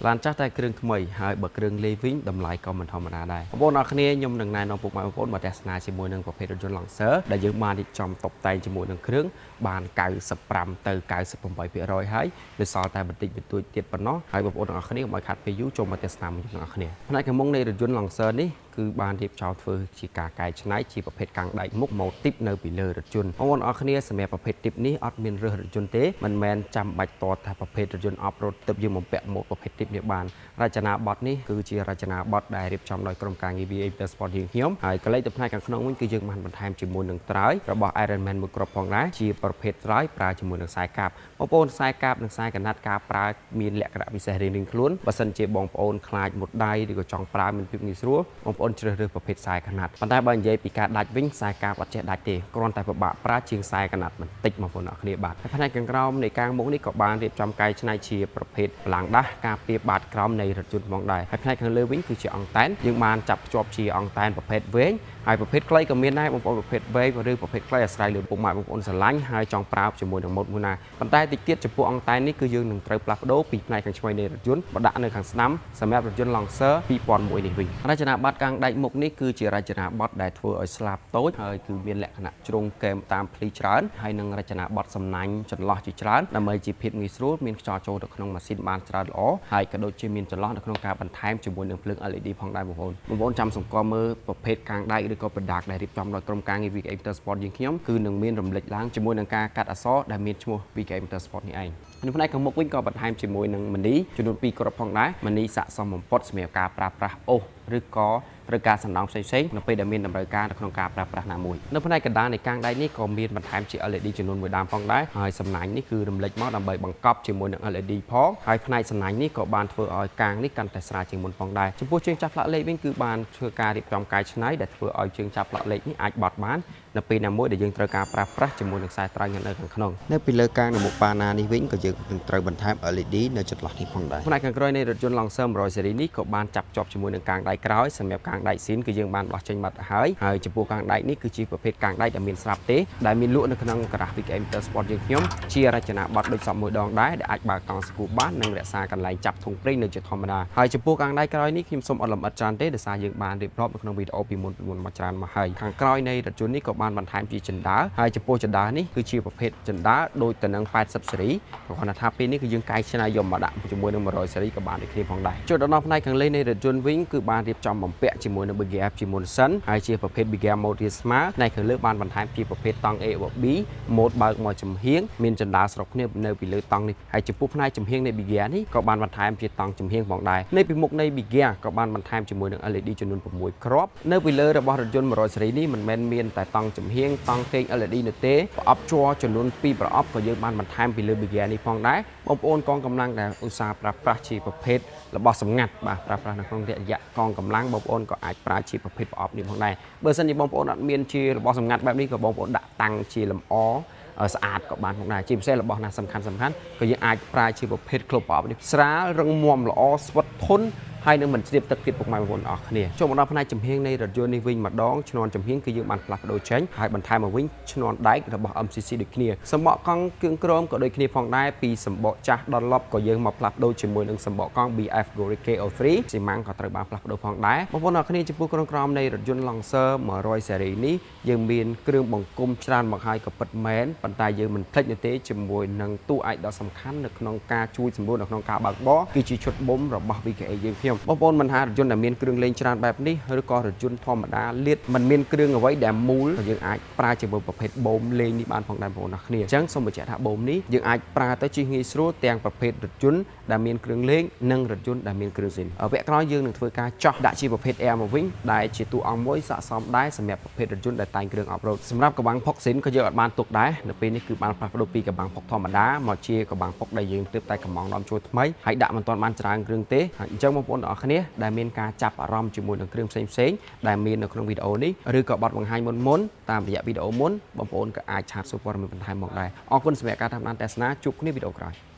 ឡានចាស់តែគ្រឿងថ្មីហើយបើគ្រឿងលេវិញតម្លៃក៏មិនធម្មតាដែរបងប្អូនអរគ្នាខ្ញុំនឹងណែនាំពុកម៉ែបងប្អូនមកទស្សនាជាមួយនឹងប្រភេទរថយន្ត Lancer ដែលយើងបានរៀបចំតុបតែងជាមួយនឹងគ្រឿងបាន95ទៅ98%ហើយនៅសល់តែបន្តិចបន្តួចទៀតប៉ុណ្ណោះហើយបងប្អូនទាំងអស់គ្នាកុំឲ្យខាត់ពេលយូរចូលមកទស្សនាមួយទាំងអស់គ្នាផ្នែកខាងមុខនៃរថយន្ត Lancer នេះគឺបានរៀបចំធ្វើជាការកែច្នៃជាប្រភេទកាំងដែកមុខម៉ូទិបនៅពីលើរថយន្តបងប្អូនអរគ្នាសម្រាប់ប្រភេទទីបនេះអត់មានរើសរថយន្តទេមិនមែនចាំបាច់តតថាប្រភេទរថយន្តអបរត់ទៅយើងបំពាក់ម៉ូដប្រភេទទីបនេះបានរចនាប័ទ្មនេះគឺជារចនាប័ទ្មដែលរៀបចំដោយក្រុមការងារ VA Motorsport យើងខ្ញុំហើយកន្លែងទៅផ្នែកខាងក្នុងវិញគឺយើងបានបន្ថែមជាមួយនឹងត្រើយរបស់ Iron Man មួយគ្រាប់ផងដែរជាប្រភេទត្រើយប្រើជាមួយនឹងខ្សែកាបបងប្អូនខ្សែកាបនិងខ្សែកណាត់ការប្រើមានលក្ខណៈពិសេសរៀងៗខ្លួនបើសិនជាបងប្អូនខ្លាចមុតដៃឬក៏ចង់ប្រើមានភាពងាយស្រួលបងប្អូនជ្រើសរើសប្រភេទខ្សែកណាត់ប៉ុន្តែបើនិយាយពីការដាច់វិញខ្សែកាបអត់ចេះដាច់ទេគ្រាន់តែពិបាកប្រើជាងខ្សែកណាត់បន្តិចបងប្អូនអរគ្នាបាទហើយផ្នែកខាងក្រោមនៃកាំងមុខនេះក៏បានរៀបចំកែច្នៃជាប្រភេទបលាំងដាស់ការពារបាតក្រោមនៃរថយន្តផងដែរហើយផ្នែកខាងលើវិញគឺជាអង្តែនយើងបានចាប់ភ្ជាប់ជាអង្តែនប្រភេទវែងហើយប្រភេទខ្លីក៏មានដែរបងប្អូនប្រភេទវែងឬប្រភេទខ្លីអាស្រ័យលើពុកម៉ែបងប្អូនស្រឡាញ់ហើយចង់ប្រើជាមួយនឹងម៉ូដមួយណាប៉ុន្តែតិចទៀតចំពោះអង្តែននេះគឺយើងនឹងត្រូវផ្លាស់ប្ដូរពីផ្នែកខាងឆ្វេងនៃរថយន្តមកដាក់នៅខាងស្ដាំសម្រាប់រថយន្ត Lancer 2001នេះវិញរចនាប័ទ្មកាំងដែកមុខនេះគឺជារចនាប័ទ្មដែលធ្វើឲ្យស្លាបតូចហើយគឺមានលក្ខណៈជ្រុងកែមតាមភ្លីច្រើនហើយនឹងរចនាប័ទ្មសំណាញ់ចន្លោះជាច្រើនដើម្បីជាភាពងាយស្រួលមានខ្យល់ចូលទៅក្នុងម៉ាស៊ីនបានច្រើនល្អហើយក៏ដូចជាមានចន្លោះនៅក្នុងការបន្ថែមជាមួយនឹងភ្លើង LED ផងដែរបងប្អូនចាំសង្កល់មើលប្រភេទកាំងដែកឬក៏ប្រដាកដែលរៀបចំដោយក្រុមការងារ VA Motorsport យើងខ្ញុំគឺនឹងមានរំលេចឡើងជាមួយនឹងការកាត់អក្សរដែលមានឈ្មោះ VA Motorsport នេះឯងនៅផ្នែកខាងមុខវិញក៏បន្ថែមជាមួយនឹងមនីចំនួន2គ្រាប់ផងដែរមនីស័ក្តិសមបំផុតសម្រាប់ការប្រើប្រាស់អូសឬក៏ត្រូវការសំណងផ្សេងៗនៅពេលដែលមានតម្រូវការនៅក្នុងការប្រើប្រាស់ណាមួយនៅផ្នែកកណ្ដាលនៃកាំងដែកនេះក៏មានបន្ថែមជា LED ចំនួន1ដើមផងដែរហើយសំណាញ់នេះគឺរំលេចមកដើម្បីបង្កប់ជាមួយនឹង LED ផងហើយផ្នែកសំណាញ់នេះក៏បានធ្វើឲ្យកាំងនេះកាន់តែស្រាលជាងមុនផងដែរចំពោះជើងចាប់ផ្លាកលេខវិញគឺបានធ្វើការរៀបចំកែច្នៃដែលធ្វើឲ្យជើងចាប់ផ្លាកលេខនេះអាចបត់បាននៅពេលណាមួយដែលយើងត្រូវការប្រើប្រាស់ជាមួយនឹងខ្សែត្រៃនៅខាងក្នុងនៅពីលើកាំងនៅមុខប៉ាណានេះវិញក៏យើងនឹងត្រូវបន្ថែម LED នៅចន្លោះនេះផងដែរផ្នែកខាងក្រោយនៃរថយន្ត Lancer 100 ស៊េរីនេះក៏បានចាប់ជាប់ជាមួយនឹងកាំងដែកក្រោយសម្រាប់កាំងដែកស៊ីនគឺយើងបានបោះចេញបាត់ទៅហើយចំពោះកាំងដែកនេះគឺជាប្រភេទកាំងដែកដែលមានស្រាប់ទេដែលមានលក់នៅក្នុងការ៉ាស VA Motorsport យើងខ្ញុំជារចនាប័ទ្មដូចសពមួយដងដែរដែលអាចបើកកង់ស្គូបាននិងរក្សាកន្លែងចាប់ធុងប្រេងនៅជាធម្មតាហើយចំពោះកាំងដែកក្រោយនេះខ្ញុំសូមអត់លំអិតច្រើនទេដោយសារយើងបានរៀបរាប់នៅក្នុងវីដេអូពីមុនមកច្រើនមកហើយខាងក្រោយនៃរថយន្តនេះក៏បានបន្ថែមជាចិន្តាហើយចំពោះចិន្តានេះគឺជាប្រភេទចិន្តាដូចទៅនឹង80ស៊េរីគ្រាន់តែថាពេលនេះគឺយើងកែច្នៃយកមកដាក់ជាមួយនឹង100ស៊េរីក៏បានដូចគ្នាផងដែរចូលដល់ផ្នែកខាងលើនៃរថយន្តវិញគឺបានរៀបចំបំពាក់ជាមួយនឹង Big App ជាមុនសិនហើយជាប្រភេទ Big App Mode រាស្មើផ្នែកខាងលើបានបន្ថែមជាប្រភេទតង់ AOB ម៉ូដបើកមកចំហៀងមានចិន្តាស្រុកគ្នានៅពីលើតង់នេះហើយចំពោះផ្នែកចំហៀងនៃ Big App នេះក៏បានបន្ថែមជាតង់ចំហៀងផងដែរនៅពីមុខនៃ Big App ក៏បានបន្ថែមជាមួយនឹង LED ចំនួន6គ្រាប់នៅពីលើរបស់រថយន្ត100ស៊េរីនេះមិនមែនមានតែតង់ចំហៀងតង់កេង LED នោះទេប្រអប់ជ័រចំនួន2ប្រអប់ក៏យើងបានបន្ថែមពីលើ Big App នេះផងដែរបងប្អូនកងកម្លាំងដែលឧស្សាហ៍ប្រើប្រាស់ជាប្រភេទរបស់សម្ងាត់បាទប្រើប្រាស់នៅក្នុងរយៈកងកម្លាំងបងប្អូនក៏អាចប្រើជាប្រភេទប្រអប់នេះផងដែរបើសិនជាបងប្អូនអត់មានជារបស់សម្ងាត់បែបនេះក៏បងប្អូនដាក់តាំងជាលម្អស្អាតក៏បានផងដែរជាពិសេសរបស់ណាសំខាន់ក៏យើងអាចប្រើជាប្រភេទក្លុបប្រអប់នេះស្រាលរឹងមាំល្អស្វិតធន់ហើយនឹងមិនស្ទាបទឹកទៀតពុកម៉ែបងប្អូនអរគ្នាចូលមកដល់ផ្នែកចំហៀងនៃរថយន្តនេះវិញម្ដងឈ្នាន់ចំហៀងគឺយើងបានផ្លាស់ប្ដូរចេញហើយបន្ថែមមកវិញឈ្នាន់ដែករបស់ MCC ដូចគ្នាសម្បកកង់គ្រឿងក្រមក៏ដូចគ្នាផងដែរពីសម្បកចាស់ដល់ឡប់ក៏យើងមកផ្លាស់ប្ដូរជាមួយនឹងសម្បកកង់ BF Goric KO3 ស៊ីម៉ាំងក៏ត្រូវបានផ្លាស់ប្ដូរផងដែរបងប្អូនអរគ្នាចំពោះគ្រឿងក្រមនៃរថយន្ត Lancer 100 ស៊េរីនេះយើងមានគ្រឿងបង្គុំច្រើនមកហើយក៏ពិតមែនប៉ុន្តែយើងមិនភ្លេចនោះទេជាមួយនឹងតួឯកដ៏សំខាន់នៅក្នុងការជួយសម្រួលនៅក្នុងការបើកបរគឺជាឈុតប៊ុំរបស់ VKA យើងខ្ញុំបងប្អូនមិនថារថយន្តដែលមានគ្រឿងលេងច្រើនបែបនេះឬក៏រថយន្តធម្មតាលាតមិនមានគ្រឿងអ្វីដែលមូលយើងអាចប្រើជាមួយប្រភេទបូមលេងនេះបានផងដែរបងប្អូនអរគ្នាអញ្ចឹងសូមបញ្ជាក់ថាបូមនេះយើងអាចប្រើទៅជិះងាយស្រួលទាំងប្រភេទរថយន្តដែលមានគ្រឿងលេងនិងរថយន្តដែលមានគ្រឿងស៊ីនវគ្គក្រោយយើងនឹងធ្វើការចោះដាក់ជាប្រភេទ Air មកវិញដែលជាតួអង្គមួយស័ក្តិសមដែរសម្រាប់ប្រភេទរថយន្តដែលតែងគ្រឿងអប់រ៉ូតសម្រាប់កបាំងផុកស៊ីនក៏យើងអាចបានទុកដែរនៅពេលនេះគឺបានផ្លាស់ប្ដូរពីកបាំងផុកធម្មតាមកជាកបាំងផុកដែលយើងទើបតែកំងនាំចូលថ្មីហើយដាក់មិនទាន់បានច្រើនគ្រឿងទេអញ្ចឹងបងប្អូនទាំងអស់គ្នាដែលមានការចាប់អារម្មណ៍ជាមួយនឹងគ្រឿងផ្សេងៗដែលមាននៅក្នុងវីដេអូនេះឬក៏បទបង្ហាញមុនតាមរយៈវីដេអូមុនបងប្អូនក៏អាចឆាតសួរព័ត៌មានបន្ថែមមកដែរអរគុណសម្រាប់ការតាមដានទស្សនាជួបគ្នាវីដេអូក្រោយ